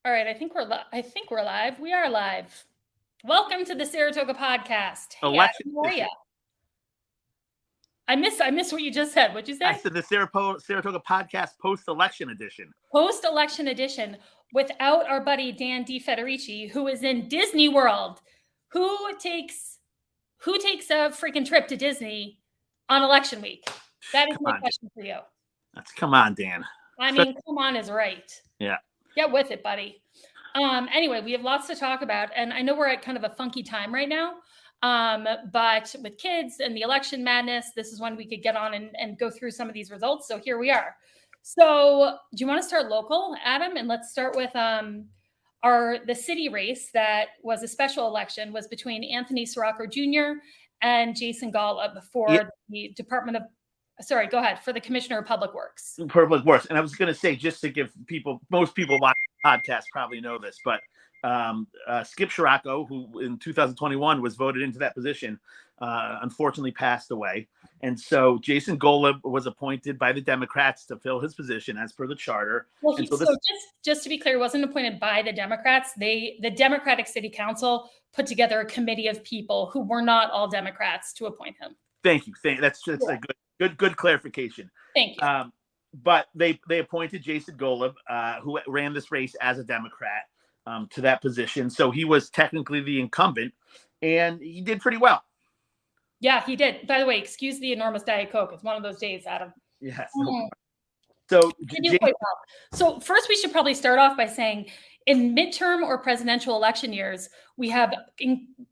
All right, I think we're live. We are live. Welcome to the Saratoga Podcast. Hey, Election Adam, how are edition. you? I miss what you just said. What'd you I say? said the Saratoga Podcast post-election edition. Post-election edition without our buddy Dan DeFederici, who is in Disney World. Who takes a freaking trip to Disney on election week? That is my question for you. Come on, Dan. I mean, come on is right. Yeah. Get with it, buddy. Anyway, we have lots to talk about, and I know we're at kind of a funky time right now. But with kids and the election madness, this is when we could get on and go through some of these results. So here we are. So do you want to start local, Adam? And let's start with the city race that was a special election was between Anthony Sirocco Jr. and Jason Golub for the go ahead, for the Commissioner of Public Works. Public Works. And I was going to say, just to give most people watching the podcast probably know this, but Skip Sirocco, who in 2021 was voted into that position, unfortunately passed away. And so Jason Golub was appointed by the Democrats to fill his position as per the charter. Well, just to be clear, he wasn't appointed by the Democrats. The Democratic City Council put together a committee of people who were not all Democrats to appoint him. Thank you. That's a good clarification. Thank you. But they appointed Jason Golub, who ran this race as a Democrat, to that position. So he was technically the incumbent, and he did pretty well. Yeah, he did. By the way, excuse the enormous Diet Coke. It's one of those days, Adam. Yes. Mm-hmm. So, so first, we should probably start off by saying in midterm or presidential election years, we have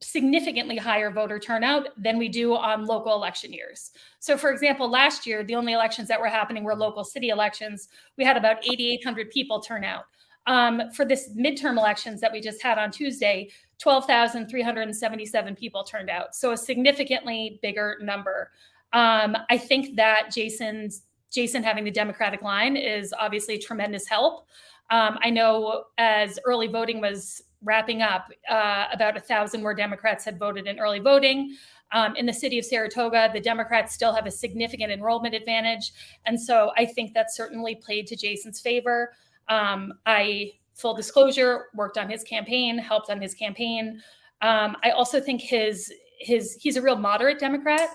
significantly higher voter turnout than we do on local election years. So, for example, last year, the only elections that were happening were local city elections. We had about 8,800 people turn out. For this midterm elections that we just had on Tuesday, 12,377 people turned out. So a significantly bigger number. I think that Jason having the Democratic line is obviously a tremendous help. I know as early voting was wrapping up, about 1,000 more Democrats had voted in early voting. In the city of Saratoga, the Democrats still have a significant enrollment advantage. And so I think that certainly played to Jason's favor. I, full disclosure, worked on his campaign, helped on his campaign. I also think he's a real moderate Democrat.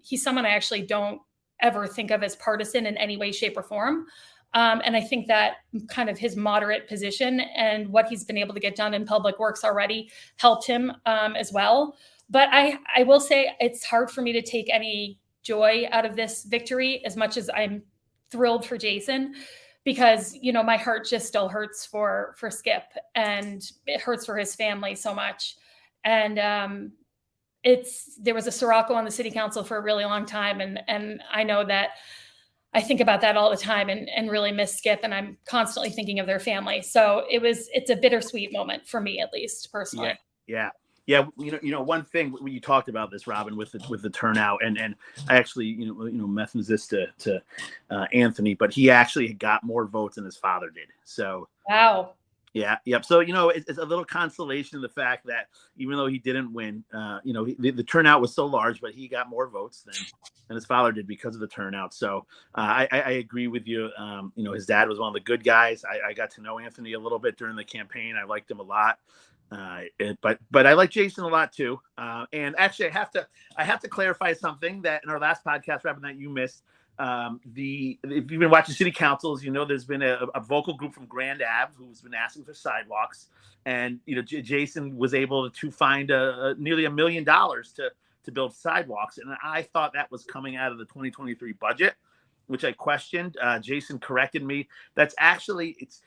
He's someone I actually don't ever think of as partisan in any way, shape, or form. And I think that kind of his moderate position and what he's been able to get done in public works already helped him as well. But I will say it's hard for me to take any joy out of this victory as much as I'm thrilled for Jason, because, my heart just still hurts for Skip, and it hurts for his family so much. And there was a Sirocco on the city council for a really long time. And I know that I think about that all the time and really miss Skip, and I'm constantly thinking of their family. So it's a bittersweet moment for me, at least personally. Yeah. One thing when you talked about this, Robin, with the turnout, and I actually, mentioned this to Anthony, but he actually got more votes than his father did. So wow. Yeah. Yep. So, it's a little consolation in the fact that even though he didn't win, the turnout was so large, but he got more votes than his father did because of the turnout. So I agree with you. His dad was one of the good guys. I got to know Anthony a little bit during the campaign. I liked him a lot. But I like Jason a lot too. And actually I have to clarify something that in our last podcast, Robin, that you missed. If you've been watching city councils, there's been a vocal group from Grand Ave who's been asking for sidewalks, and Jason was able to find nearly $1 million to build sidewalks, and I thought that was coming out of the 2023 budget, which I questioned. Jason corrected me. That's actually it's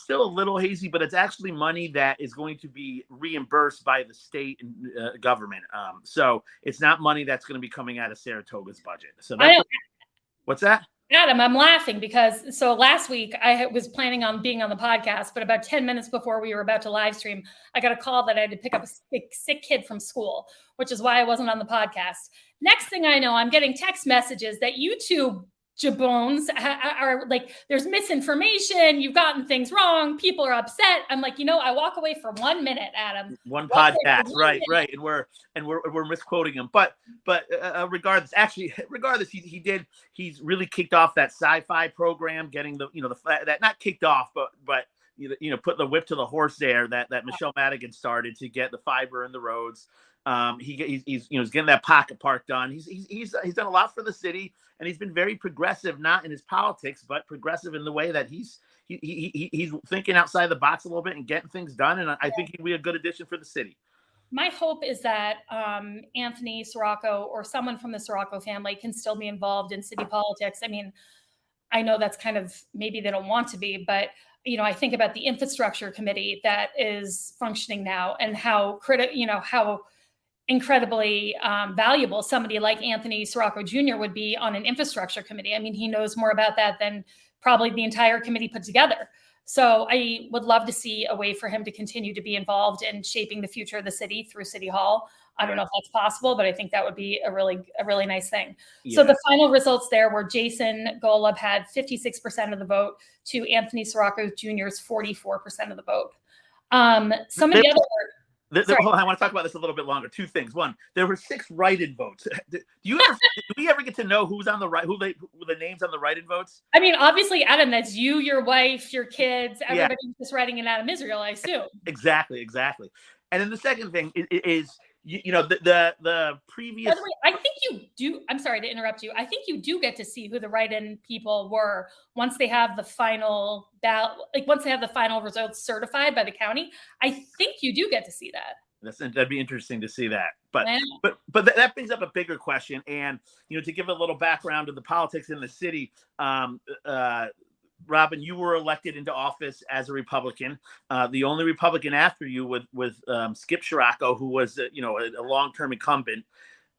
still a little hazy, but it's actually money that is going to be reimbursed by the state and government. So it's not money that's going to be coming out of Saratoga's budget. So that's what's that? Adam, I'm laughing because last week I was planning on being on the podcast, but about 10 minutes before we were about to live stream, I got a call that I had to pick up a sick kid from school, which is why I wasn't on the podcast. Next thing I know, I'm getting text messages that YouTube jabrones are like, there's misinformation. You've gotten things wrong. People are upset. I'm like, I walk away for 1 minute, Adam. One podcast, right. And we're misquoting him. But regardless, he's really kicked off that sci-fi program, getting that not kicked off, but put the whip to the horse there that Michelle Madigan started to get the fiber in the roads. He's getting that pocket park done. He's done a lot for the city, and he's been very progressive, not in his politics, but progressive in the way that he's thinking outside the box a little bit and getting things done. And I think he'd be a good addition for the city. My hope is that Anthony Sirocco or someone from the Sirocco family can still be involved in city politics. I mean, I know that's kind of, maybe they don't want to be, but I think about the infrastructure committee that is functioning now, and how how incredibly valuable somebody like Anthony Sirocco Jr. would be on an infrastructure committee. I mean, he knows more about that than probably the entire committee put together. So I would love to see a way for him to continue to be involved in shaping the future of the city through City Hall. I don't know if that's possible, but I think that would be a really nice thing. Yeah. So the final results there were Jason Golub had 56% of the vote to Anthony Sirocco Jr.'s 44% of the vote. Some of the other... Hold on, I want to talk about this a little bit longer. Two things. One, there were 6 write-in votes. Do we ever get to know who's on the right, who the names on the write-in votes? I mean, obviously, Adam, that's you, your wife, your kids, everybody just writing in Adam Israel, I assume. Exactly. And then the second thing is the previous. By the way, I think you do. I'm sorry to interrupt you. I think you do get to see who the write-in people were once they have the final ballot, once they have the final results certified by the county. I think you do get to see that. That'd be interesting to see that. But that brings up a bigger question. And to give a little background to the politics in the city, Robin, you were elected into office as a Republican. The only Republican after you with Skip Sirocco, who was a long-term incumbent.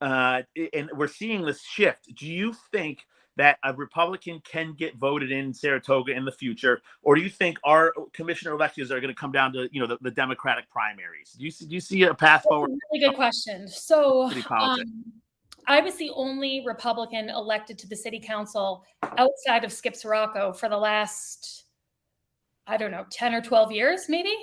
And we're seeing this shift. Do you think that a Republican can get voted in Saratoga in the future, or do you think our commissioner elections are going to come down to the Democratic primaries? Do you see a path forward? That's a really good question. So I was the only Republican elected to the city council outside of Skip Sirocco for the last, 10 or 12 years, maybe,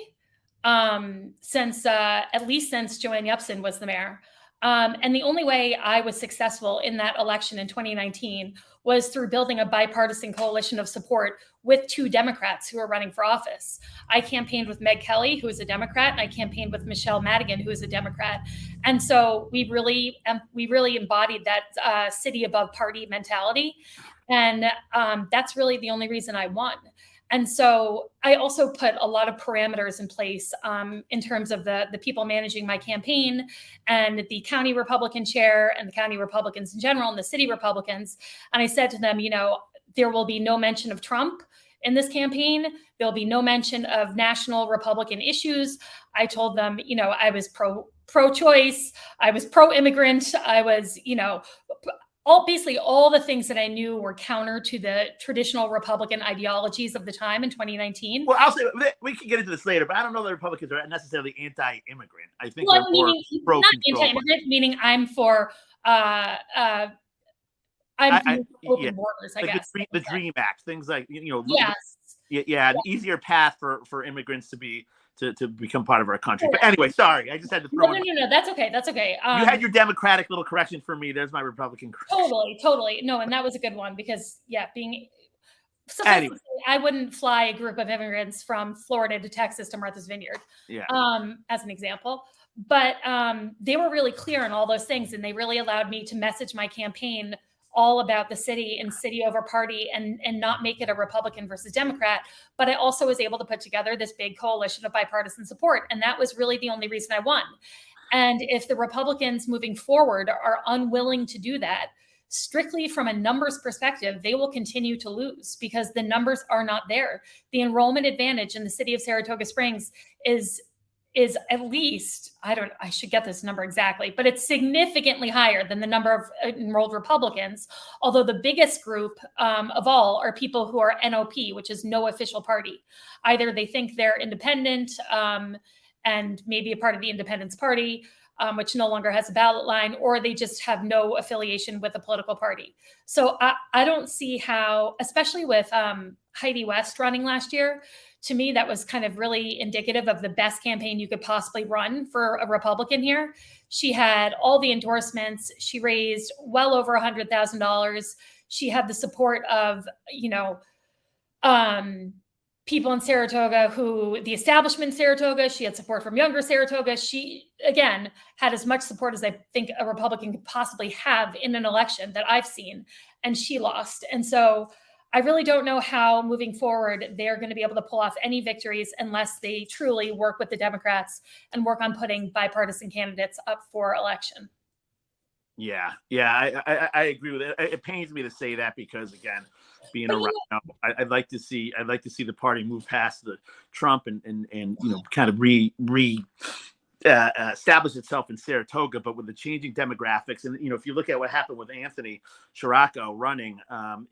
since Joanne Yupson was the mayor. And the only way I was successful in that election in 2019 was through building a bipartisan coalition of support with 2 Democrats who are running for office. I campaigned with Meg Kelly, who is a Democrat, and I campaigned with Michelle Madigan, who is a Democrat. And so we really embodied that city above party mentality. And that's really the only reason I won. And so I also put a lot of parameters in place in terms of the people managing my campaign and the county Republican chair and the county Republicans in general and the city Republicans. And I said to them, there will be no mention of Trump in this campaign. There'll be no mention of national Republican issues. I told them, I was pro-choice. I was pro-immigrant. I was, basically all the things that I knew were counter to the traditional Republican ideologies of the time in 2019. Well, I'll say we can get into this later, but I don't know that Republicans are necessarily anti-immigrant. I think they're more pro-control. Not anti-immigrant, meaning I'm for open borders, I guess. The DREAM Act, things like yes. An easier path for immigrants to become part of our country. But anyway, sorry, I just had to throw No, that's okay. You had your Democratic little correction for me. There's my Republican correction. Totally. No, and that was a good one because anyway. I wouldn't fly a group of immigrants from Florida to Texas to Martha's Vineyard, as an example. But they were really clear on all those things, and they really allowed me to message my campaign all about the city and city over party and not make it a Republican versus Democrat. But I also was able to put together this big coalition of bipartisan support. And that was really the only reason I won. And if the Republicans moving forward are unwilling to do that, strictly from a numbers perspective, they will continue to lose because the numbers are not there. The enrollment advantage in the city of Saratoga Springs is at least, I should get this number exactly, but it's significantly higher than the number of enrolled Republicans. Although the biggest group of all are people who are NOP, which is no official party. Either they think they're independent and maybe a part of the Independence Party, which no longer has a ballot line, or they just have no affiliation with a political party. So I don't see how, especially with Heidi West running last year, to me, that was kind of really indicative of the best campaign you could possibly run for a Republican here. She had all the endorsements. She raised well over $100,000. She had the support of, people in Saratoga the establishment in Saratoga, she had support from younger Saratoga. She, again, had as much support as I think a Republican could possibly have in an election that I've seen, and she lost. And so I really don't know how moving forward they're going to be able to pull off any victories unless they truly work with the Democrats and work on putting bipartisan candidates up for election. Yeah, I agree with it. It pains me to say that because, again, being around, I'd like to see the party move past the Trump and kind of establish itself in Saratoga. But with the changing demographics, and if you look at what happened with Anthony Scirocco running,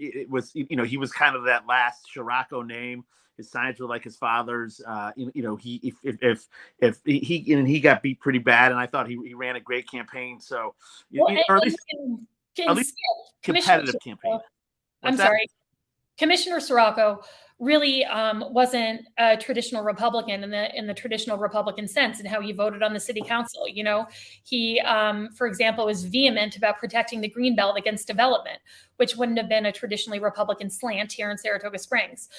it was he was kind of that last Scirocco name. His signs were like his father's. He got beat pretty bad, and I thought he ran a great campaign. So, or at least competitive campaign. I'm sorry, Commissioner Scirocco really wasn't a traditional Republican in the traditional Republican sense in how he voted on the city council. He, for example, was vehement about protecting the Greenbelt against development, which wouldn't have been a traditionally Republican slant here in Saratoga Springs.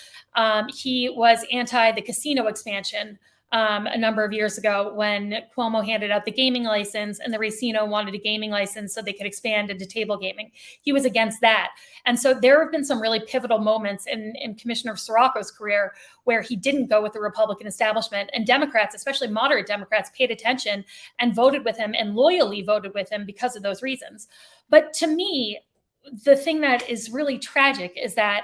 He was anti the casino expansion a number of years ago when Cuomo handed out the gaming license and the Racino wanted a gaming license so they could expand into table gaming. He was against that. And so there have been some really pivotal moments in Commissioner Scirocco's career where he didn't go with the Republican establishment, and Democrats, especially moderate Democrats, paid attention and voted with him and loyally voted with him because of those reasons. But to me, the thing that is really tragic is that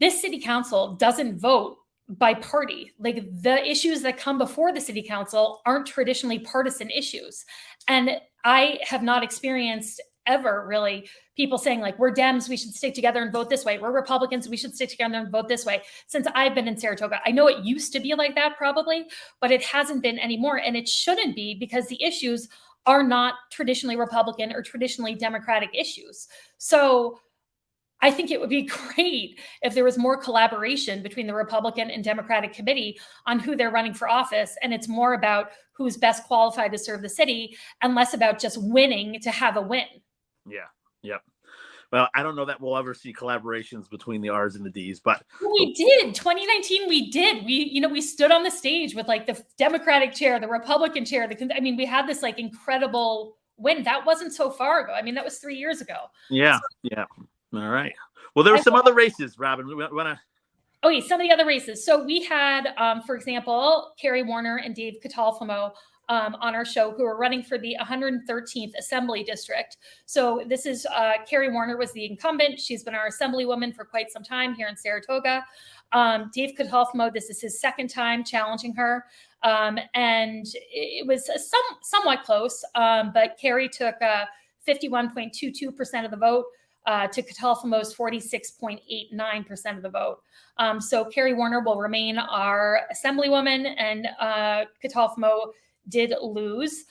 this city council doesn't vote by party. Like, the issues that come before the city council aren't traditionally partisan issues. And I have not experienced ever really people saying like, we're Dems, we should stick together and vote this way. We're Republicans, we should stick together and vote this way. Since I've been in Saratoga, I know it used to be like that probably, but it hasn't been anymore. And it shouldn't be, because the issues are not traditionally Republican or traditionally Democratic issues. So I think it would be great if there was more collaboration between the Republican and Democratic committee on who they're running for office. And it's more about who's best qualified to serve the city and less about just winning to have a win. Yeah. Yep. Well, I don't know that we'll ever see collaborations between the R's and the D's, but we did. 2019, we did. We stood on the stage with like the Democratic chair, the Republican chair. We had this like incredible win. That wasn't so far ago. That was 3 years ago. Yeah. Yeah. All right. Well, there were some other races, Robin. We want to. Okay, some of the other races. So we had, for example, Carrie Warner and Dave Catalfamo on our show, who are running for the 113th Assembly District. So this is Carrie Warner was the incumbent. She's been our Assemblywoman for quite some time here in Saratoga. Dave Catalfamo, this is his second time challenging her. And it was somewhat close, but Carrie took 51.22% of the vote. To Catalfamo's 46.89% of the vote. So Carrie Warner will remain our Assemblywoman, and Catalfamo did lose.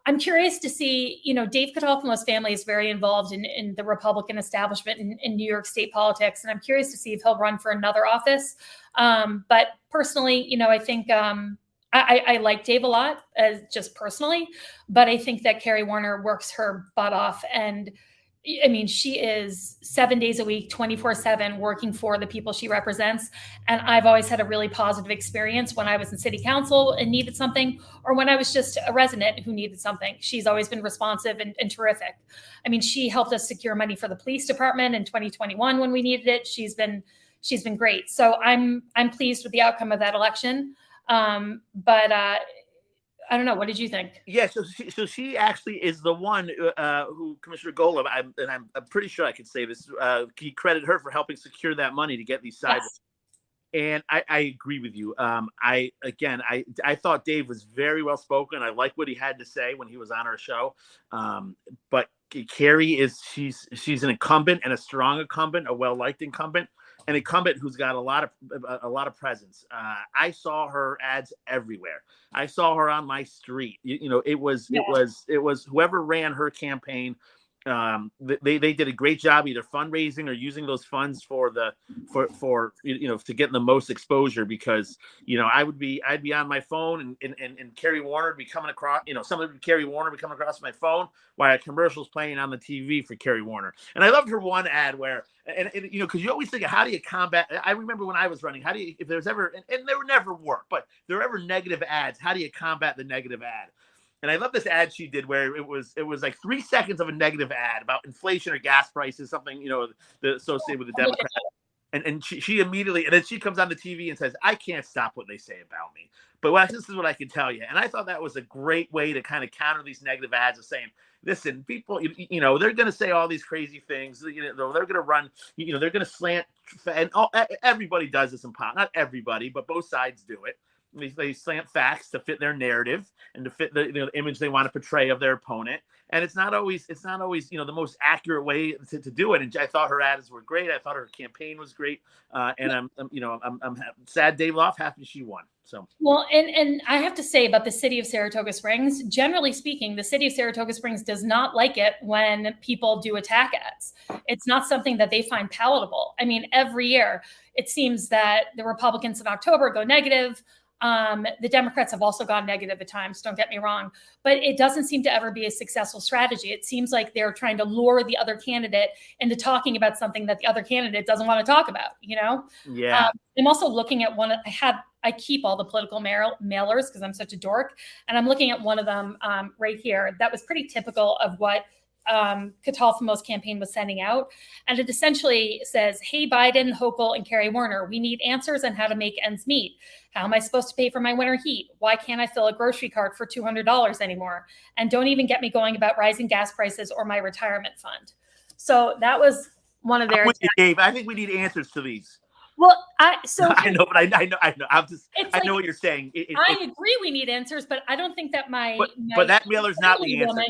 I'm curious to see, Dave Catalfamo's family is very involved in the Republican establishment in New York State politics, and I'm curious to see if he'll run for another office. But personally, I think I like Dave a lot, just personally, but I think that Carrie Warner works her butt off, and she is 7 days a week, 24/7 working for the people she represents. And I've always had a really positive experience when I was in city council and needed something, or when I was just a resident who needed something. She's always been responsive and terrific. She helped us secure money for the police department in 2021 when we needed it. She's been great. So I'm pleased with the outcome of that election. But I don't know. What did you think? Yeah, so she actually is the one who Commissioner Golub, I'm pretty sure I could say this. He credited her for helping secure that money to get these sidewalks. Yes. And I agree with you. I thought Dave was very well spoken. I like what he had to say when he was on our show. But Carrie she's an incumbent, and a strong incumbent, a well-liked incumbent. An incumbent who's got a lot of presence. I saw her ads everywhere. I saw her on my street. It was whoever ran her campaign They did a great job either fundraising or using those funds for to get the most exposure, because I'd be on my phone and Kerry Warner would be coming across, Kerry Warner would be coming across my phone while a commercial's playing on the TV for Kerry Warner. And I loved her one ad where, because you always think of how do you combat. I remember when I was running, if there's ever, and there never were, but if there were ever negative ads, how do you combat the negative ad? And I love this ad she did where it was like 3 seconds of a negative ad about inflation or gas prices, something, associated with the Democrats. And she immediately, and then she comes on the TV and says, I can't stop what they say about me, but this is what I can tell you. And I thought that was a great way to kind of counter these negative ads of saying, listen, people, they're going to say all these crazy things. They're going to run, they're going to slant, and everybody does this in pop. Not everybody, but both sides do it. They slant facts to fit their narrative and to fit the image they want to portray of their opponent. And it's not always the most accurate way to do it. And I thought her ads were great. I thought her campaign was great. And I'm sad Dave Loff, happy she won. So well, and I have to say about the city of Saratoga Springs, generally speaking, the city of Saratoga Springs does not like it when people do attack ads. It's not something that they find palatable. I mean, every year it seems that the Republicans in October go negative. The Democrats have also gone negative at times, don't get me wrong, but it doesn't seem to ever be a successful strategy. It seems like they're trying to lure the other candidate into talking about something that the other candidate doesn't want to talk about, Yeah. I'm also looking at I keep all the political mailers because I'm such a dork. And I'm looking at one of them right here. That was pretty typical of what Catalfamo's campaign was sending out. And it essentially says, hey, Biden, Hochul, and Kerry Warner, we need answers on how to make ends meet. How am I supposed to pay for my winter heat? Why can't I fill a grocery cart for $200 anymore? And don't even get me going about rising gas prices or my retirement fund. So that was one of their. Dave, I think we need answers to these. Well, I know, but I know. I know what you're saying. I agree we need answers, but I don't think that but that mailer's not the answer.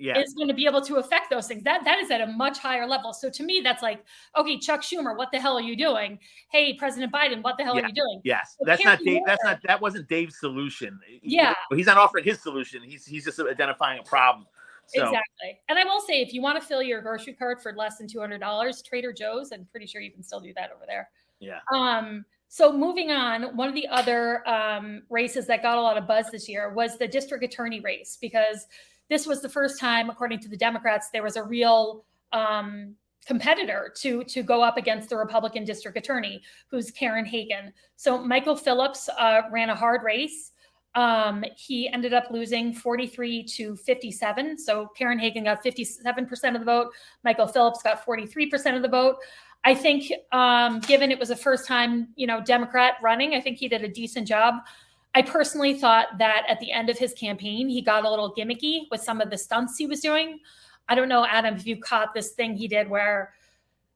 Is going to be able to affect those things. That is at a much higher level. So to me, that's like, okay, Chuck Schumer, what the hell are you doing? Hey, President Biden, what the hell are you doing? Yes, so that's not Dave. That wasn't Dave's solution. Yeah, he's not offering his solution. He's just identifying a problem. So. Exactly. And I will say, if you want to fill your grocery cart for less than $200, Trader Joe's, I'm pretty sure you can still do that over there. Yeah. So moving on, one of the other races that got a lot of buzz this year was the district attorney race, because this was the first time, according to the Democrats, there was a real competitor to go up against the Republican district attorney, who's Karen Hagan. So Michael Phillips ran a hard race. He ended up losing 43 to 57. So Karen Hagan got 57% of the vote. Michael Phillips got 43% of the vote. I think, given it was the first time, Democrat running, I think he did a decent job. I personally thought that at the end of his campaign, he got a little gimmicky with some of the stunts he was doing. I don't know, Adam, if you caught this thing he did where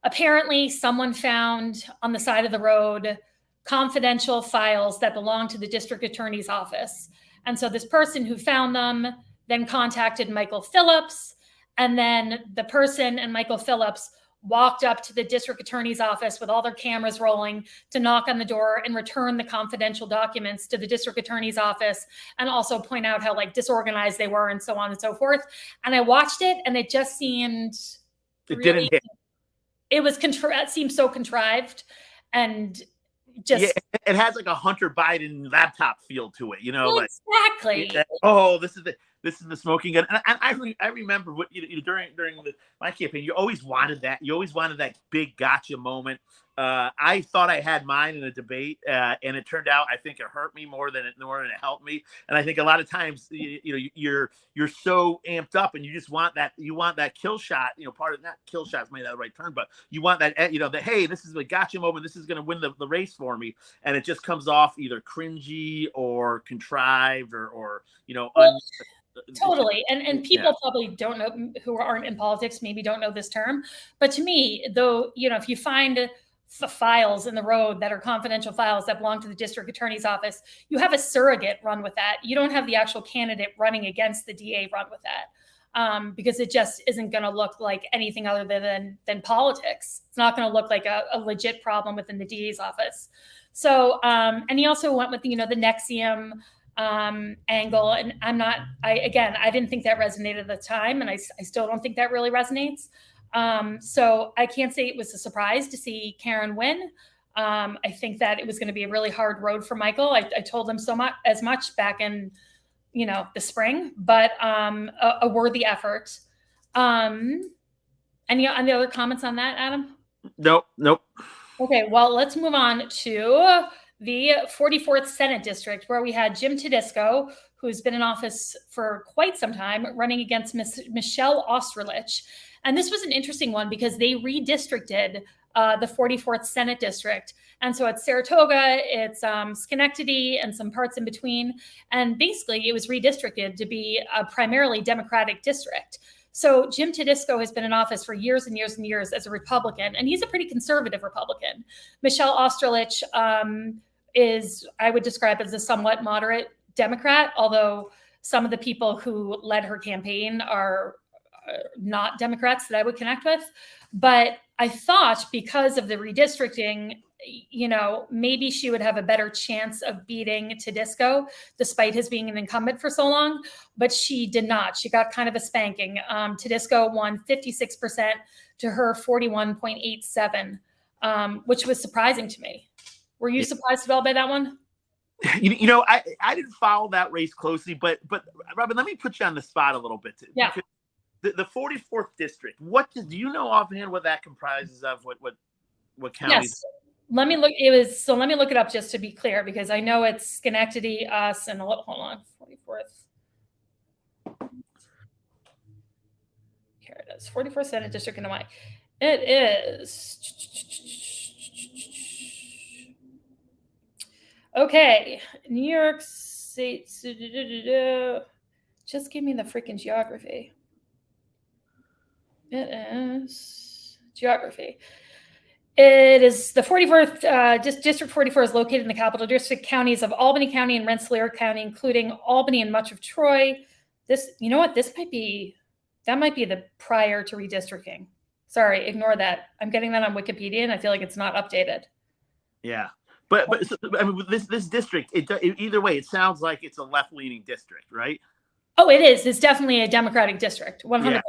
apparently someone found on the side of the road confidential files that belonged to the district attorney's office. And so this person who found them then contacted Michael Phillips, and then the person and Michael Phillips walked up to the district attorney's office with all their cameras rolling to knock on the door and return the confidential documents to the district attorney's office, and also point out how disorganized they were and so on and so forth. And I watched it, and it just seemed didn't hit. It seemed so contrived, and just it has like a Hunter Biden laptop feel to it, exactly. This is the smoking gun. And I remember what during my campaign, you always wanted that. You always wanted that big gotcha moment. I thought I had mine in a debate, and it turned out I think it hurt me more than it helped me. And I think a lot of times you're so amped up, and you just want that. You want that kill shot. Part of not kill shots might not the right term, but you want that. That hey, this is a gotcha moment. This is going to win the race for me, and it just comes off either cringy or contrived or Totally. And people probably don't know, who aren't in politics, maybe don't know this term. But to me, though, if you find files in the road that are confidential files that belong to the district attorney's office, you have a surrogate run with that. You don't have the actual candidate running against the DA run with that, because it just isn't going to look like anything other than politics. It's not going to look like a legit problem within the DA's office. So, and he also went with, the Nexium angle. And I didn't think that resonated at the time. And I still don't think that really resonates. So I can't say it was a surprise to see Karen win. I think that it was going to be a really hard road for Michael. I told him as much back in, the spring, but a worthy effort. Any other comments on that, Adam? Nope. Okay, well, let's move on to the 44th Senate District, where we had Jim Tedisco, who's been in office for quite some time, running against Michelle Osterlich. And this was an interesting one because they redistricted the 44th Senate District. And so it's Saratoga, it's Schenectady, and some parts in between. And basically, it was redistricted to be a primarily Democratic district. So Jim Tedisco has been in office for years and years and years as a Republican, and he's a pretty conservative Republican. Michelle Osterlich I would describe as a somewhat moderate Democrat, although some of the people who led her campaign are not Democrats that I would connect with. But I thought because of the redistricting, maybe she would have a better chance of beating Tedisco, despite his being an incumbent for so long. But she did not. She got kind of a spanking. Tedisco won 56% to her 41.87, which was surprising to me. Were you surprised at all by that one? I didn't follow that race closely, but Robin, let me put you on the spot a little bit. Yeah. The 44th district. What do you know offhand what that comprises of? What counties? Yes. Let me look it up just to be clear, because I know it's Schenectady, us, and hold on, 44th. Here it is, 44th Senate District in Hawaii. It is. Okay, New York State. Just give me the freaking geography. It is geography. It is the 44th, District 44 is located in the Capital District counties of Albany County and Rensselaer County, including Albany and much of Troy. That might be the prior to redistricting. Sorry, ignore that. I'm getting that on Wikipedia, and I feel like it's not updated. Yeah, but this district, either way, it sounds like it's a left-leaning district, right? Oh, it is. It's definitely a Democratic district, 100%.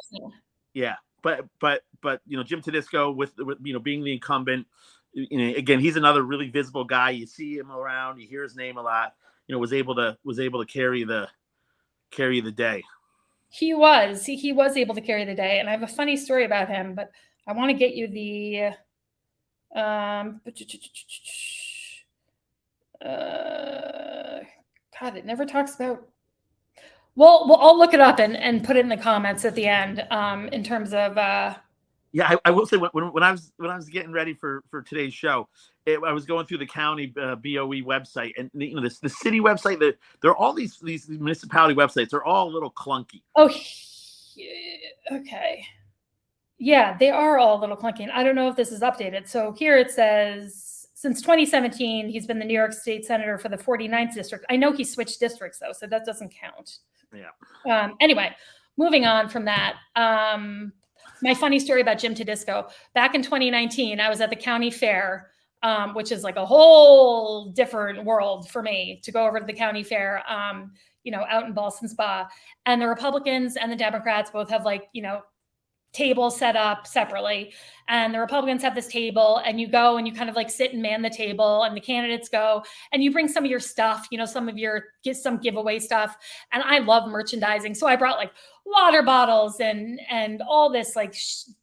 Yeah. But Jim Tedisco with being the incumbent, again, he's another really visible guy. You see him around, you hear his name a lot. Was able to carry the day. He was able to carry the day, and I have a funny story about him, but I want to get you the God, it never talks about. Well, I'll look it up and put it in the comments at the end. In terms of, yeah, I will say when I was getting ready for today's show, I was going through the county BOE website, and the city website. There are all these municipality websites. They're all a little clunky. Oh, okay, yeah, they are all a little clunky. And I don't know if this is updated. So here it says, since 2017, he's been the New York State Senator for the 49th District. I know he switched districts, though, so that doesn't count. Yeah. Anyway, moving on from that. My funny story about Jim Tedisco. Back in 2019, I was at the county fair, which is like a whole different world for me to go over to the county fair, out in Ballston Spa. And the Republicans and the Democrats both have tables set up separately, and the Republicans have this table, and you go and you kind of sit and man the table, and the candidates go and you bring some of your stuff, get some giveaway stuff. And I love merchandising, so I brought water bottles and all this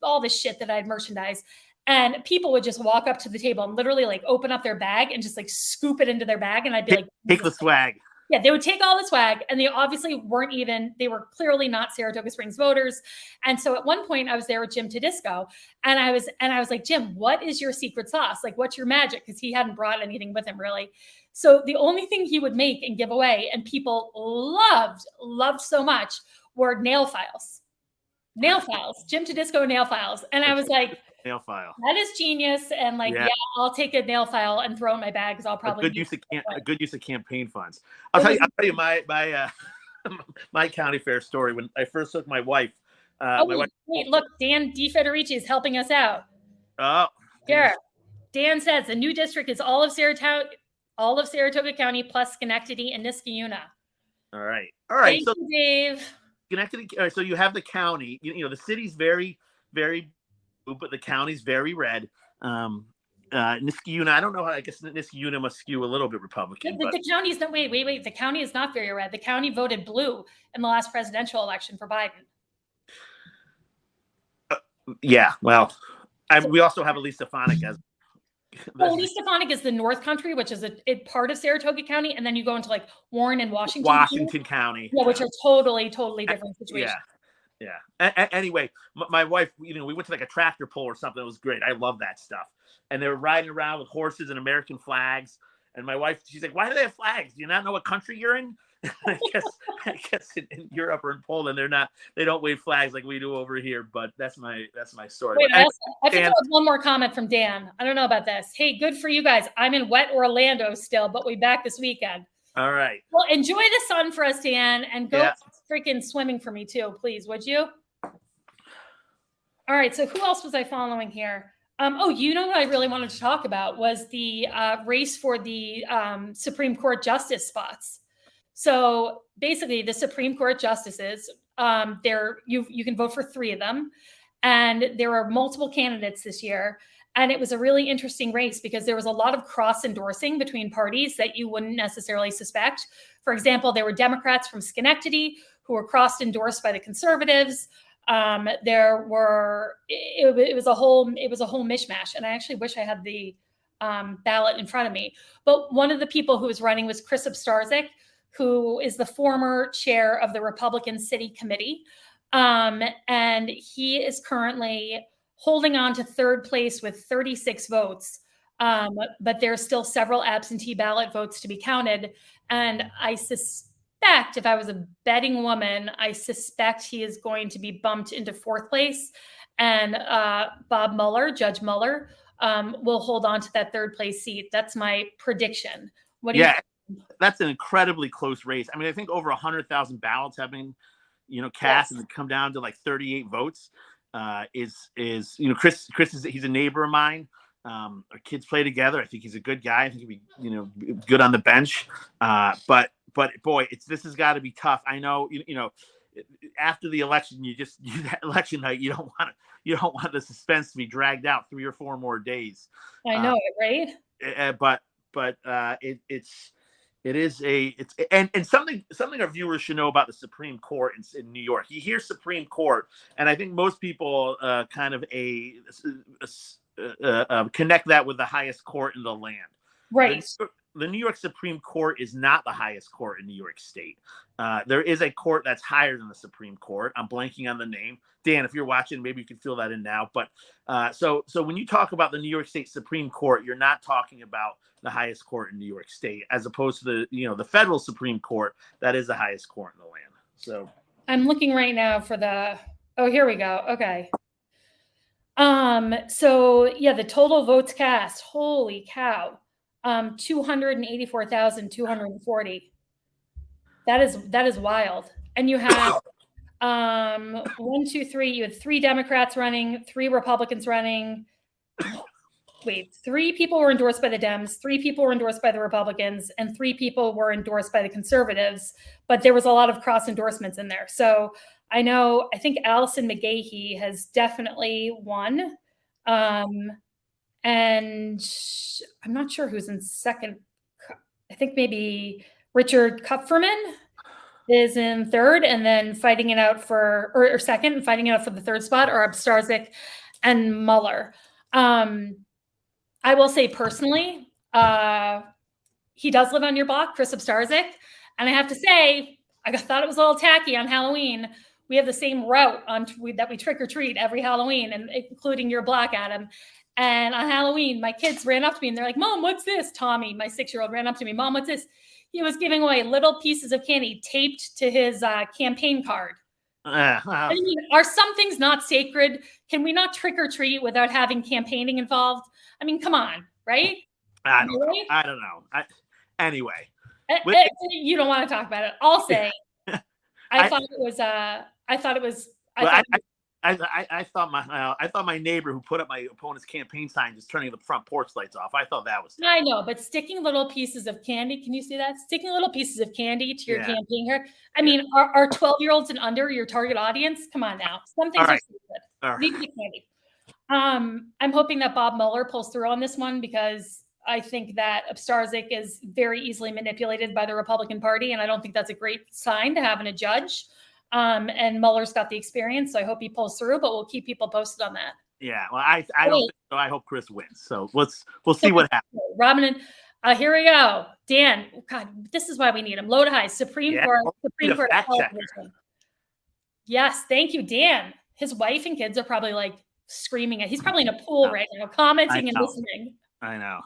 all this shit that I'd merchandise. And people would just walk up to the table and literally open up their bag and just scoop it into their bag, and I'd be take the swag. Yeah, they would take all the swag, and they obviously they were clearly not Saratoga Springs voters. And so at one point I was there with Jim Tedisco, and I was like, Jim, what is your secret sauce? What's your magic? Because he hadn't brought anything with him really. So the only thing he would make and give away, and people loved so much, were nail files. Jim Tedisco nail files. And I was like, nail file. That is genius. And yeah, I'll take a nail file and throw it in my bag, because I'll probably a good use of campaign funds. I'll tell you my my county fair story. When I first took my wife. Wait, look, Dan DeFederici is helping us out. Oh, here. Dan says the new district is all of Saratoga All of Saratoga County plus Schenectady and Niskayuna. All right. Thank So you, Dave. Schenectady. All right, so you have the county. You know, the city's very, very blue, but the county's very red. Niskayuna, I don't know how. I guess Niskayuna must skew a little bit Republican. The county's not. Wait. The county is not very red. The county voted blue in the last presidential election for Biden. Yeah. Well, we also have Elise Stefanik as. Well, Elise Stefanik is the North Country, which is a part of Saratoga County, and then you go into like Warren and Washington County. Yeah, which are totally different situations. Yeah. Anyway, my wife, we went to like a tractor pull or something. It was great. I love that stuff. And they were riding around with horses and American flags. And my wife, she's like, "Why do they have flags? Do you not know what country you're in?" I guess in Europe or in Poland, they don't wave flags like we do over here. But that's my story. Wait, I think there was one more comment from Dan. I don't know about this. Hey, good for you guys. I'm in wet Orlando still, but we back this weekend. All right. Well, enjoy the sun for us, Dan, and go freaking swimming for me too, please, would you? All right. So who else was I following here? What I really wanted to talk about was the race for the Supreme Court justice spots. So basically, the Supreme Court justices, you can vote for 3 of them, and there are multiple candidates this year. And it was a really interesting race because there was a lot of cross endorsing between parties that you wouldn't necessarily suspect. For example, there were Democrats from Schenectady who were cross endorsed by the conservatives. It was a whole mishmash, and I actually wish I had the ballot in front of me. But one of the people who was running was Chris Obstarzik, who is the former chair of the Republican City Committee, and he is currently holding on to third place with 36 votes. But there's still several absentee ballot votes to be counted, and I suspect, if I was a betting woman, I suspect he is going to be bumped into 4th place, and Bob Mueller, Judge Mueller, will hold on to that 3rd place seat. That's my prediction. What do you think? That's an incredibly close race. I mean, I think over 100,000 ballots have been, cast, and come down to like 38 votes. Chris he's a neighbor of mine. Our kids play together. I think he's a good guy. I think he'd be, good on the bench. But boy, this has got to be tough. I know, after the election, that election night, you don't want the suspense to be dragged out 3 or 4 more days. I know it, right? But it's something our viewers should know about the Supreme Court in New York. You hear Supreme Court, and I think most people kind of connect that with the highest court in the land. Right. The New York Supreme Court is not the highest court in New York State. There is a court that's higher than the Supreme Court. I'm blanking on the name. Dan, if you're watching, maybe you can fill that in now. But so when you talk about the New York State Supreme Court, you're not talking about the highest court in New York State, as opposed to the federal Supreme Court that is the highest court in the land. So I'm looking right now for here we go. Okay. The total votes cast, holy cow, 284,240. That is wild. And you have 1, 2, 3. You had 3 Democrats running, 3 Republicans running. Wait, 3 people were endorsed by the Dems, 3 people were endorsed by the Republicans, and 3 people were endorsed by the conservatives. But there was a lot of cross endorsements in there. So I think Allison McGahee has definitely won. And I'm not sure who's in second. I think maybe Richard Kupferman is in third, and then fighting it out or second, and fighting it out for the 3rd spot are Obstarzik and Mueller. I will say personally, he does live on your block, Chris Obstarzik. And I have to say, I thought it was a little tacky on Halloween. We have the same route that we trick or treat every Halloween, and including your block, Adam. And on Halloween, my kids ran up to me and they're like, "Mom, what's this?" Tommy, my 6-year-old, ran up to me. "Mom, what's this?" He was giving away little pieces of candy taped to his campaign card. I mean, are some things not sacred? Can we not trick or treat without having campaigning involved? I mean, come on, right? I don't know. Anyway, you don't want to talk about it. I'll say, I thought it was. I thought my neighbor who put up my opponent's campaign sign just turning the front porch lights off. I thought that was terrible. I know, but sticking little pieces of candy, can you see that? Sticking little pieces of candy to your campaign here. I mean, are 12-year-olds and under your target audience? Come on now. Some things are stupid. All right. Leave the candy. I'm hoping that Bob Mueller pulls through on this one because I think that Upstarzik is very easily manipulated by the Republican Party, and I don't think that's a great sign to have in a judge. And Mueller's got the experience, so I hope he pulls through, but we'll keep people posted on that. Yeah, well, I don't think so. I hope Chris wins. So we'll see what happens. Robin, and here we go. Dan, God, this is why we need him. Low to high, Supreme Court television. Yes, thank you, Dan. His wife and kids are probably like screaming. He's probably in a pool right now, commenting and listening. I know.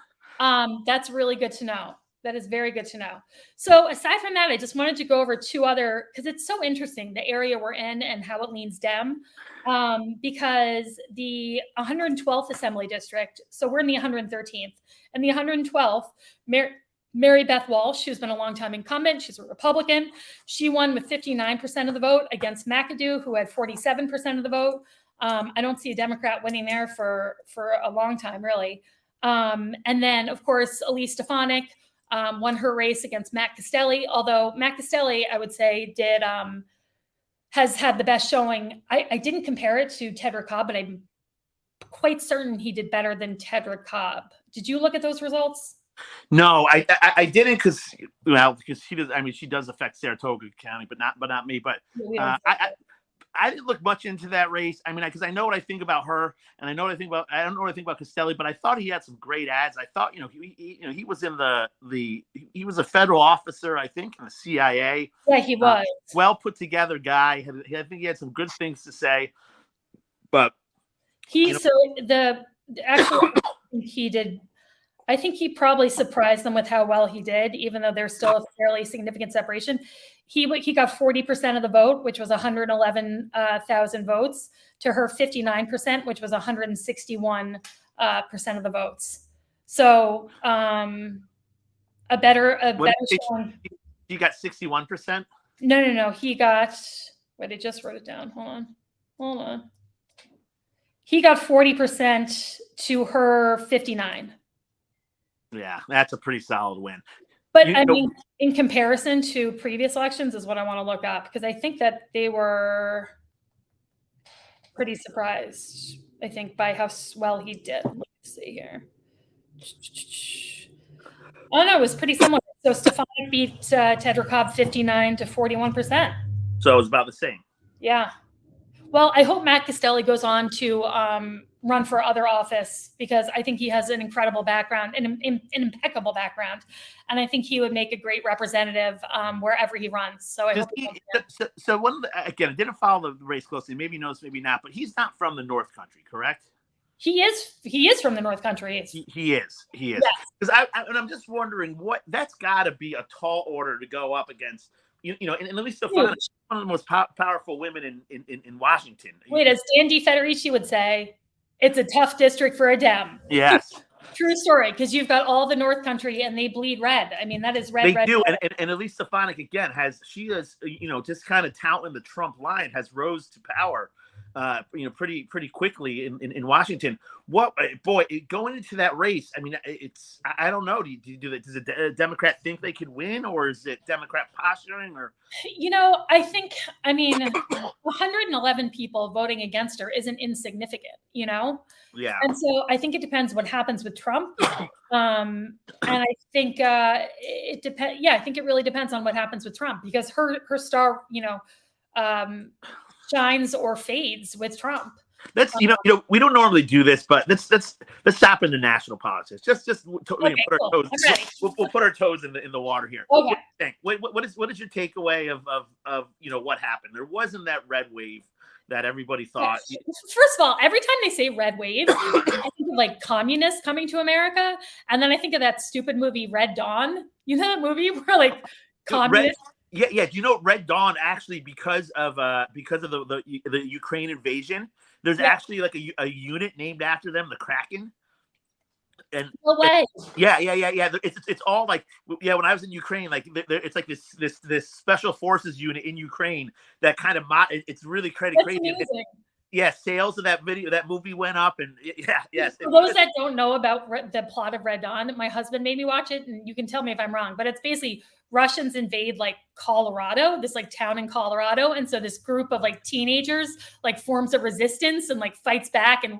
That's really good to know. That is very good to know. So aside from that, I just wanted to go over two other, because it's so interesting, the area we're in and how it leans Dem, because the 112th Assembly District, so we're in the 113th, and the 112th, Mary Beth Walsh, who's been a longtime incumbent, she's a Republican. She won with 59% of the vote against McAdoo, who had 47% of the vote. I don't see a Democrat winning there for a long time, really. And then, of course, Elise Stefanik won her race against Matt Castelli, although Matt Castelli, I would say, has had the best showing. I didn't compare it to Tedrick Cobb, but I'm quite certain he did better than Tedrick Cobb. Did you look at those results? No, I didn't because she does. I mean, she does affect Saratoga County, but not me. But I didn't look much into that race. I mean, because I know what I think about her, and I don't know what I think about Castelli, but I thought he had some great ads. I thought, he was in he was a federal officer, I think, in the CIA. Yeah, he was. Well put together guy. I think he had some good things to say. But he did. I think he probably surprised them with how well he did, even though there's still a fairly significant separation. He got 40% of the vote, which was 111,000 votes, to her 59%, which was 161% of the votes. So a better showing. You got 61%? No. He got. Wait, I just wrote it down. Hold on. He got 40% to her 59%. Yeah, that's a pretty solid win. But I mean, in comparison to previous elections is what I want to look up, because I think that they were pretty surprised, I think, by how well he did. Let's see here. Oh, no, it was pretty similar. So Stefanik beat Tedrick Cobb 59% to 41%. So it was about the same. Yeah. Well, I hope Matt Castelli goes on to run for other office, because I think he has an incredible background, an impeccable background, and I think he would make a great representative wherever he runs. So I hope. Again, I didn't follow the race closely. Maybe he knows, maybe not. But he's not from the North Country, correct? He is from the North Country. He is. Because I'm just wondering that's got to be a tall order to go up against. And at least one of the most powerful women in Washington. Wait, as Dan DeFederici would say, it's a tough district for a Dem. Yes. True story, because you've got all the North Country and they bleed red. I mean, that is red. They red, do. red. And Elise Stefanik, again, just kind of touting the Trump line, has rose to power, pretty quickly in Washington. Going into that race, I mean, I don't know. Does a Democrat think they could win, or is it Democrat posturing? Or I think 111 people voting against her isn't insignificant. Yeah. And so I think it depends what happens with Trump. And I think it depends. Yeah, I think it really depends on what happens with Trump, because her star, shines or fades with Trump. Let's we don't normally do this, but let's stop into national politics. Put our toes. We'll put our toes in the water here. Okay. What is your takeaway of what happened? There wasn't that red wave that everybody thought. First of all, every time they say red wave, I think of like communists coming to America, and then I think of that stupid movie Red Dawn. You know that movie where like communists. Yeah. Do you know Red Dawn actually because of the Ukraine invasion? There's actually like a unit named after them, the Kraken. And no way. Yeah. It's all like when I was in Ukraine, like it's like this special forces unit in Ukraine that kind of it's really crazy. Amazing. sales of that movie went up, and yes. For those that don't know about the plot of Red Dawn, my husband made me watch it, and you can tell me if I'm wrong, but it's basically Russians invade like Colorado, this like town in Colorado, and so this group of like teenagers like forms a resistance and like fights back and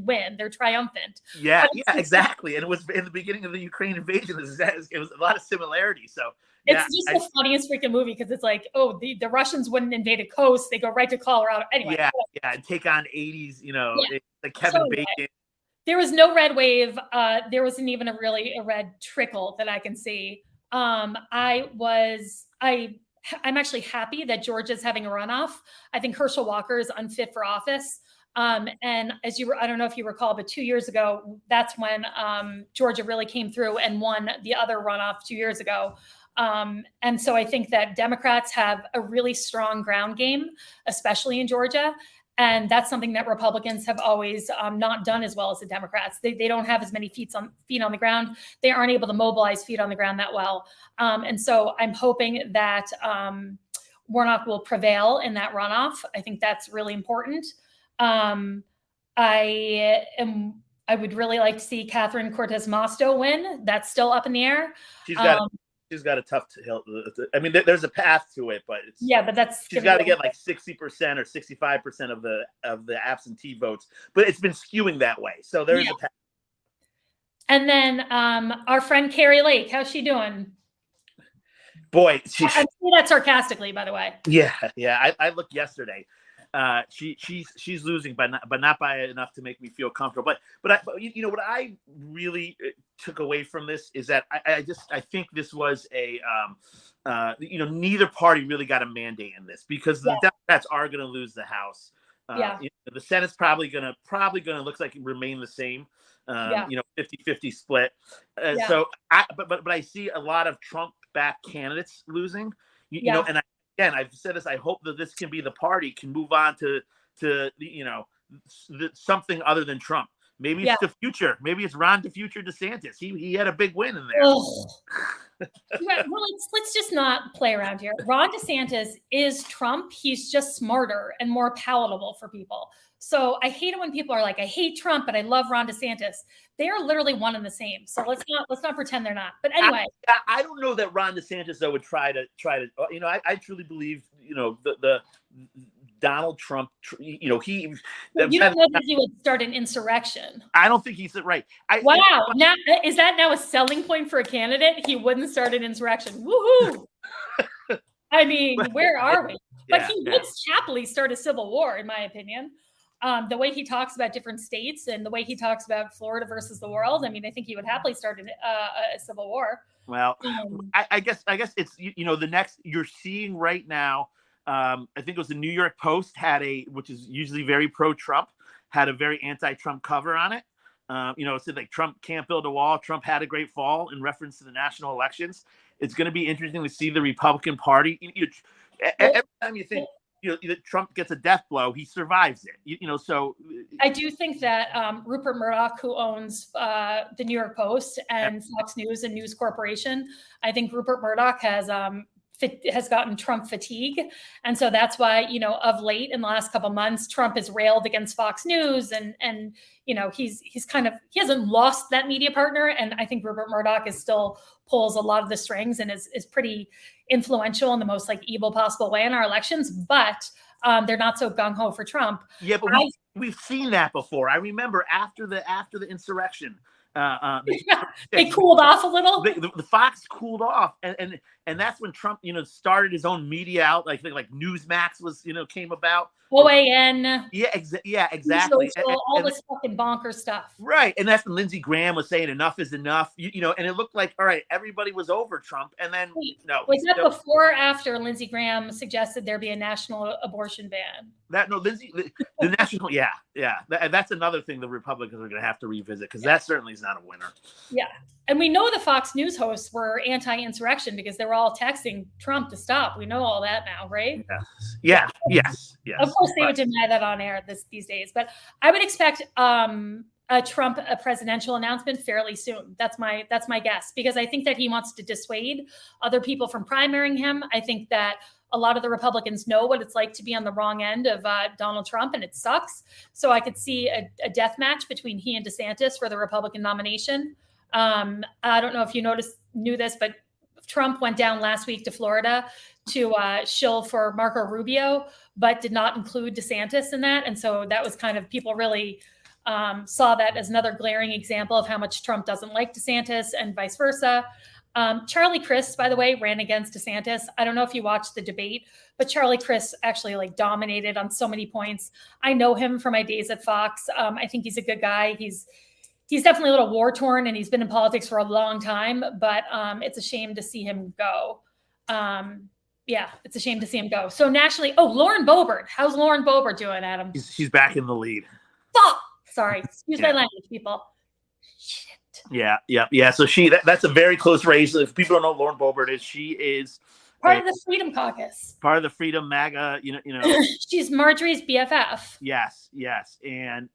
win. They're triumphant. Yeah, exactly. And it was in the beginning of the Ukraine invasion. It was a lot of similarities. So it's just the funniest freaking movie because it's like, oh, the Russians wouldn't invade a coast; they go right to Colorado anyway. And take on 80s, like Kevin Bacon. There was no red wave. There wasn't even a red trickle that I can see. I'm actually happy that Georgia's having a runoff. I think Herschel Walker is unfit for office. And I don't know if you recall, but 2 years ago, that's when Georgia really came through and won the other runoff 2 years ago. And so I think that Democrats have a really strong ground game, especially in Georgia. And that's something that Republicans have always not done as well as the Democrats. They don't have as many feet on the ground. They aren't able to mobilize feet on the ground that well. And so I'm hoping that Warnock will prevail in that runoff. I think that's really important. I would really like to see Catherine Cortez Masto win. That's still up in the air. She's got a tough hill. I mean, there's a path to it, but she's got to get like 60% or 65% of the absentee votes. But it's been skewing that way, so there's a path. And then our friend Carrie Lake, how's she doing? Boy, I say that sarcastically, by the way. Yeah. I looked yesterday. She's losing, but not by enough to make me feel comfortable. But what I really took away from this is that I think this was neither party really got a mandate in this because the Democrats are going to lose the House. The Senate's probably going to looks like it remain the same. 50-50 split. So I see a lot of Trump-backed candidates losing. And I've said this. I hope that this can be the party can move on to something other than Trump. Maybe it's the future. Maybe it's Ron the future DeSantis. He had a big win in there. Well, let's just not play around here. Ron DeSantis is Trump. He's just smarter and more palatable for people. So I hate it when people are like, I hate Trump, but I love Ron DeSantis. They are literally one and the same. So let's not pretend they're not. But anyway, I don't know that Ron DeSantis though would try to. I truly believe the Donald Trump. You don't know that he would start an insurrection. I don't think he's right. Wow! Now is that a selling point for a candidate? He wouldn't start an insurrection. Woohoo! I mean, where are we? But he would happily start a civil war, in my opinion. The way he talks about different states and the way he talks about Florida versus the world, I mean, I think he would happily start a civil war. Well, I guess it's the next you're seeing right now. I think it was the New York Post which is usually very pro-Trump, had a very anti-Trump cover on it. It said like Trump can't build a wall. Trump had a great fall in reference to the national elections. It's going to be interesting to see the Republican Party. Every time you think Trump gets a death blow, he survives it. So I do think that Rupert Murdoch, who owns the New York Post and Fox News and News Corporation, I think Rupert Murdoch has gotten Trump fatigue. And so that's why, of late in the last couple of months, Trump has railed against Fox News and he hasn't lost that media partner. And I think Rupert Murdoch still pulls a lot of the strings and is pretty influential in the most like evil possible way in our elections, but they're not so gung-ho for Trump. Yeah, but we've seen that before. I remember after the insurrection, they cooled off a little. The Fox cooled off, and that's when Trump, started his own media out, like Newsmax was, came about. OAN. Yeah, exactly. All this fucking bonker stuff. Right, and that's when Lindsey Graham was saying enough is enough. And it looked like all right, everybody was over Trump, and then was that before or after Lindsey Graham suggested there be a national abortion ban? The national, that's another thing the Republicans are going to have to revisit because that certainly is not a winner. Yeah, and we know the Fox News hosts were anti-insurrection because they were all texting Trump to stop. We know all that now, right? Yes. Of course, they would deny that on air these days, but I would expect a presidential announcement fairly soon. That's my guess because I think that he wants to dissuade other people from primarying him. I think that a lot of the Republicans know what it's like to be on the wrong end of Donald Trump, and it sucks. So I could see a death match between he and DeSantis for the Republican nomination. I don't know if you knew this, but Trump went down last week to Florida to shill for Marco Rubio, but did not include DeSantis in that. And so that was kind of, people really saw that as another glaring example of how much Trump doesn't like DeSantis and vice versa. Charlie Crist, by the way, ran against DeSantis. I don't know if you watched the debate, but Charlie Crist actually like dominated on so many points. I know him from my days at Fox. I think he's a good guy. He's definitely a little war torn, and he's been in politics for a long time, but it's a shame to see him go. It's a shame to see him go. So nationally, Lauren Boebert. How's Lauren Boebert doing, Adam? She's back in the lead. Fuck! Sorry, excuse my language, people. Shit. Yeah. So that's a very close race. If people don't know Lauren Boebert is, she is part of the Freedom Caucus. Part of the Freedom MAGA, you know. She's Marjorie's BFF. Yes. And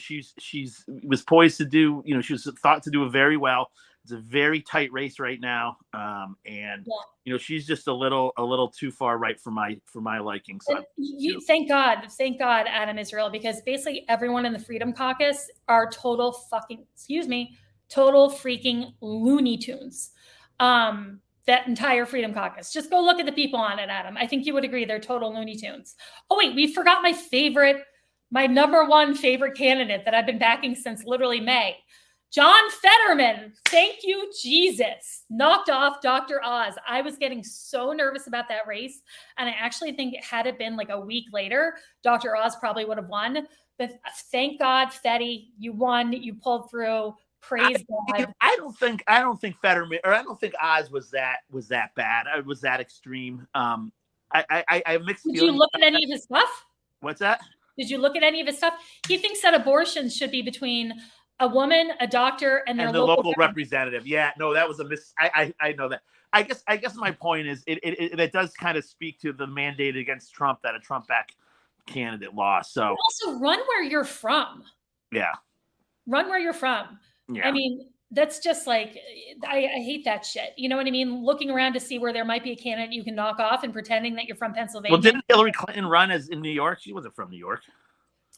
she's was poised to do, she was thought to do very well. It's a very tight race right now. She's just a little too far right for my liking. So thank God, Adam Israel, because basically everyone in the Freedom Caucus are total freaking Looney Tunes. That entire Freedom Caucus. Just go look at the people on it, Adam. I think you would agree they're total Looney Tunes. Oh wait, we forgot my number one favorite candidate that I've been backing since literally May. John Fetterman. Thank you, Jesus. Knocked off Dr. Oz. I was getting so nervous about that race. And I actually think had it been like a week later, Dr. Oz probably would have won. But thank God, Fetty, you won. You pulled through. Praise God. I don't think Fetterman, or I don't think Oz was that bad. It was that extreme. I have mixed feelings. Did you look at any of his stuff? What's that? Did you look at any of his stuff? He thinks that abortions should be between a woman, a doctor, and their local representative. Yeah, no, that was a miss. I know that. I guess my point is it does kind of speak to the mandate against Trump that a Trump-backed candidate lost. So also run where you're from. Yeah. Run where you're from. Yeah. I mean, that's just like, I hate that shit. You know what I mean? Looking around to see where there might be a candidate you can knock off and pretending that you're from Pennsylvania. Well, didn't Hillary Clinton run as in New York? She wasn't from New York.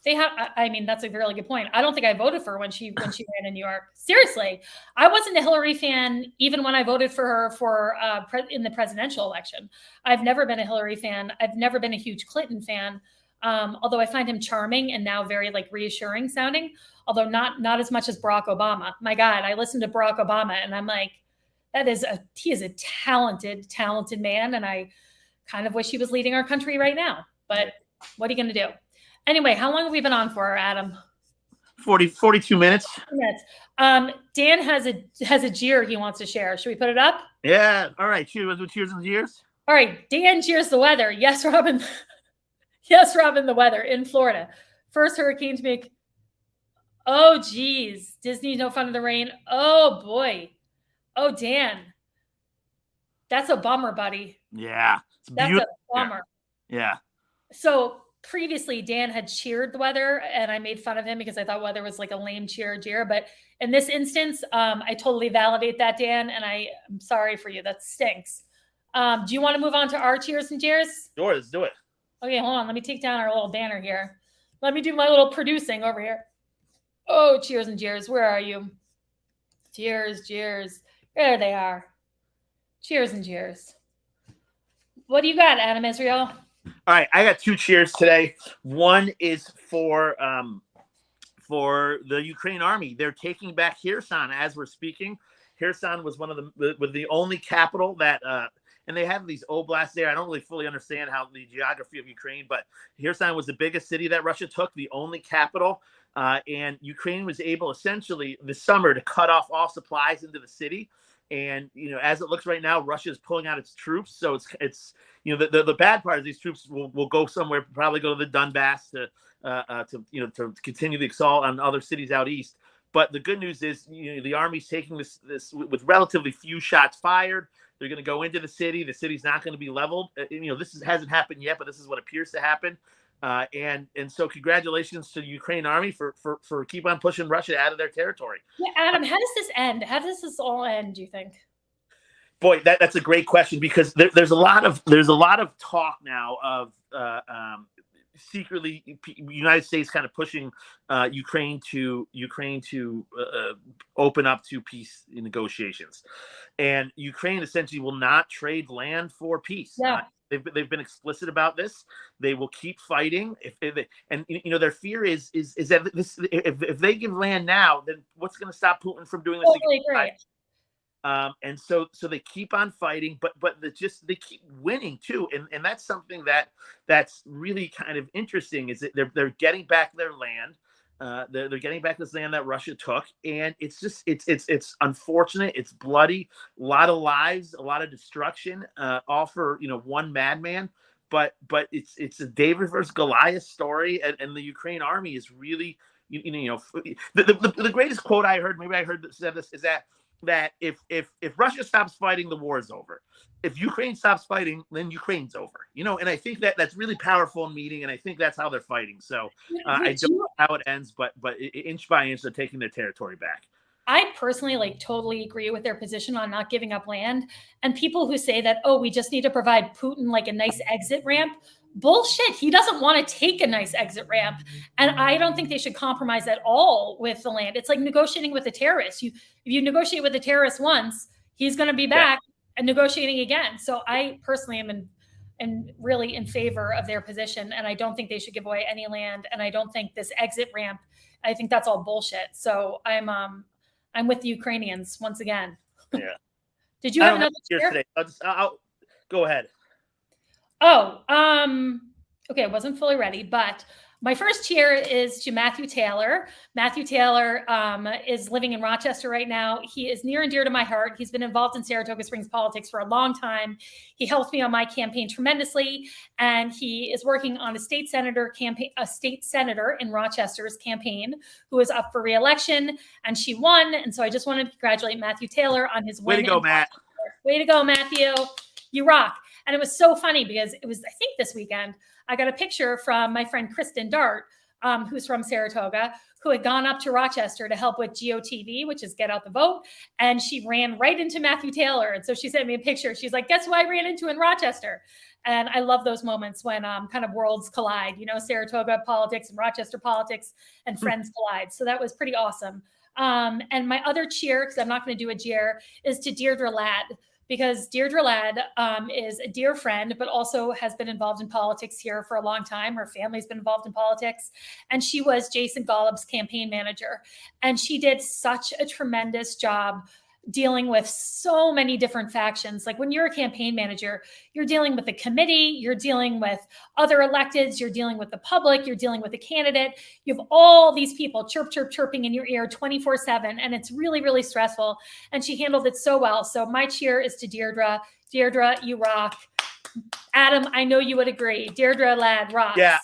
That's a really good point. I don't think I voted for her when she ran in New York. Seriously, I wasn't a Hillary fan even when I voted for her in the presidential election. I've never been a Hillary fan. I've never been a huge Clinton fan. Although I find him charming and now very like reassuring sounding, although not as much as Barack Obama. My God, I listened to Barack Obama and I'm like, he is a talented man. And I kind of wish he was leading our country right now, but what are you going to do? Anyway, how long have we been on for, Adam? 42 minutes. Dan has a jeer he wants to share. Should we put it up? Yeah. All right. Cheers and jeers. All right. Dan cheers the weather. Yes, Robin. Yes, Robin, the weather in Florida. First hurricane to make. Oh, geez. Disney, no fun in the rain. Oh, boy. Oh, Dan. That's a bummer, buddy. Yeah. That's a bummer. Yeah. So previously, Dan had cheered the weather, and I made fun of him because I thought weather was like a lame jeer. But in this instance, I totally validate that, Dan, and I'm sorry for you. That stinks. Do you want to move on to our cheers and jeers? Sure, let's do it. Okay, hold on. Let me take down our little banner here. Let me do my little producing over here. Oh, cheers and jeers. Where are you? Cheers. There they are. Cheers and jeers. What do you got, Adam Israel? All right, I got two cheers today. One is for the Ukraine army. They're taking back Kherson as we're speaking. Kherson was the only capital that and they have these oblasts there. I don't really fully understand how the geography of Ukraine, but Kherson was the biggest city that Russia took, the only capital. And Ukraine was able essentially this summer to cut off all supplies into the city. And, as it looks right now, Russia is pulling out its troops. So it's the bad part is these troops will go somewhere, probably go to the Donbass to continue the assault on other cities out east. But the good news is, the army's taking this with relatively few shots fired. They're going to go into the city. The city's not going to be leveled. This hasn't happened yet, but this is what appears to happen. And so congratulations to the Ukraine army for keep on pushing Russia out of their territory. Yeah, Adam, how does this end? How does this all end, do you think? Boy, that's a great question, because there's a lot of talk now of secretly United States kind of pushing Ukraine to open up to peace negotiations, and Ukraine essentially will not trade land for peace. Yeah. They've been explicit about this. They will keep fighting. And their fear is that if they give land now, then what's going to stop Putin from doing this Totally again? agree. And so they keep on fighting, but they keep winning too, and that's something that's really kind of interesting. Is that they're getting back their land, they're getting back this land that Russia took, and it's just it's unfortunate, it's bloody, a lot of lives, a lot of destruction, all for one madman. But it's a David versus Goliath story, and the Ukraine army is really the greatest quote I heard. Maybe I said this is that if Russia stops fighting, the war is over. If Ukraine stops fighting, then Ukraine's over. And I think that's really powerful in meeting, and I think that's how they're fighting. So I don't know how it ends, but inch by inch they're taking their territory back. I personally totally agree with their position on not giving up land. And people who say that, oh, we just need to provide Putin a nice exit ramp. Bullshit. He doesn't want to take a nice exit ramp. And I don't think they should compromise at all with the land. It's like negotiating with a terrorist. If you negotiate with a terrorist once, he's going to be back and negotiating again. So I personally am really in favor of their position. And I don't think they should give away any land. And I don't think this exit ramp, I think that's all bullshit. So I'm with the Ukrainians once again. Yeah. Did you have another cheer today? I'll go ahead. Oh, okay. I wasn't fully ready, but my first cheer is to Matthew Taylor. Matthew Taylor is living in Rochester right now. He is near and dear to my heart. He's been involved in Saratoga Springs politics for a long time. He helped me on my campaign tremendously, and he is working on a state senator in Rochester's campaign who is up for re-election, and she won. And so I just wanted to congratulate Matthew Taylor on his win. Way to go, Matt. Way to go, Matthew. You rock. And it was so funny because it was, I think this weekend, I got a picture from my friend Kristen Dart, who's from Saratoga, who had gone up to Rochester to help with GOTV, which is Get Out the Vote. And she ran right into Matthew Taylor. And so she sent me a picture. She's like, guess who I ran into in Rochester? And I love those moments when kind of worlds collide, Saratoga politics and Rochester politics and friends collide. So that was pretty awesome. And my other cheer, because I'm not going to do a cheer, is to Deirdre Ladd. Because Deirdre Ladd is a dear friend, but also has been involved in politics here for a long time. Her family's been involved in politics. And she was Jason Golub's campaign manager. And she did such a tremendous job dealing with so many different factions. Like when you're a campaign manager, you're dealing with the committee, you're dealing with other electeds, you're dealing with the public, you're dealing with the candidate. You have all these people chirping in your ear 24/7. And it's really, really stressful. And she handled it so well. So my cheer is to Deirdre. Deirdre, you rock. Adam, I know you would agree. Deirdre Ladd rocks. Yeah.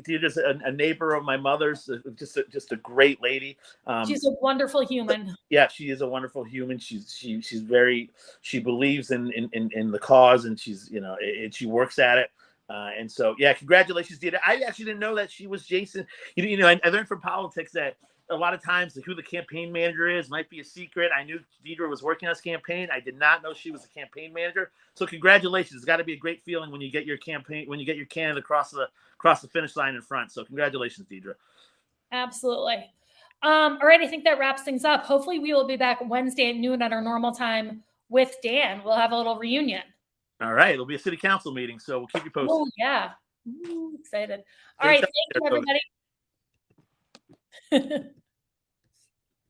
Deirdre's a neighbor of my mother's, just a great lady. She's a wonderful human. Yeah, she is a wonderful human. She's very, she believes in the cause, and she works at it. And so, yeah, congratulations, Deirdre. I actually didn't know that she was Jason. I learned from politics that a lot of times who the campaign manager is might be a secret. I knew Deirdre was working on this campaign. I did not know she was a campaign manager. So congratulations. It's got to be a great feeling when you get your candidate across the finish line in front. So congratulations, Deirdre. Absolutely. All right. I think that wraps things up. Hopefully we will be back Wednesday at noon at our normal time with Dan. We'll have a little reunion. All right. It'll be a city council meeting, so we'll keep you posted. Oh, yeah. Excited. All right. Thank you, everybody.